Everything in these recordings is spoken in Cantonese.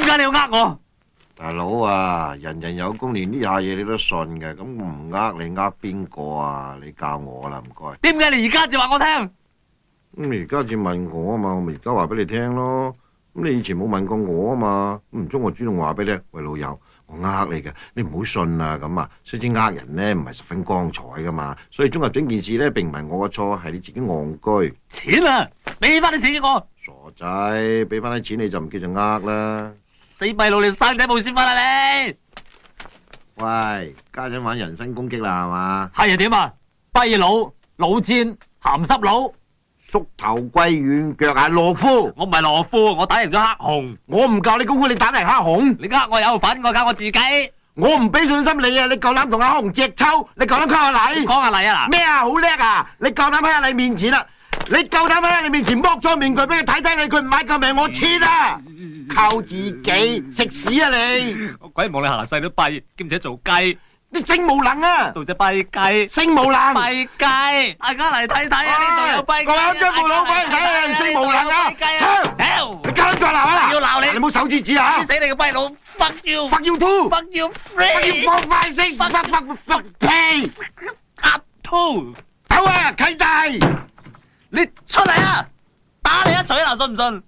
解你要呃我？大佬啊，人人有功，連呢下嘢你都信嘅，咁我唔呃你呃邊個啊？你教我啦，唔該。點解你而家就話我聽？咁你而家至問我啊嘛，我咪而家話俾你聽咯。咁你以前冇問過我啊嘛，唔中我主動話俾你聽，喂老友，我呃你嘅，你唔好信啊咁啊。雖知呃人呢唔係十分光彩噶嘛，所以綜合整件事呢並唔係我嘅錯，係你自己戇居。錢啊，俾翻啲錢我。傻仔，俾翻啲錢你就唔叫做呃啦。死閉佬，你生仔冇先翻啦你！喂，家陣玩人身攻擊啦係嘛？係啊點啊？跛佬、老賤、鹹濕佬，縮頭龜軟腳係懦夫。我唔係懦夫，我打贏咗黑熊。我唔教你功夫，你打嚟黑熊。你呃我有份，我靠我自己。我唔俾信心你啊！你夠膽同阿黑熊隻抽？你夠膽溝下禮？講下禮啊嗱！咩啊？好叻啊！你夠膽喺阿禮面前啊？你夠膽喺你面前剝咗面具俾佢睇睇你，佢唔買救命我切啊！靠自己食屎啊你！我鬼望你下世都跛，兼且做雞，你性無能啊！到隻跛雞，性無能！跛雞，大家嚟睇睇啊！呢度有跛雞，各位張父老鬼嚟睇啊！性無能啊！屌！你夠膽再鬧啊！要鬧你，你冇手指指啊！死你個跛佬 ！Fuck you！Fuck you too！Fuck you free！Fuck you for five six！Fuck pay！Cut two！好啊，契弟！你出嚟啊！打你一錘啦，信唔信？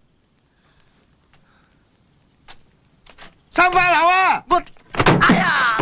收花樓啊！我，哎呀！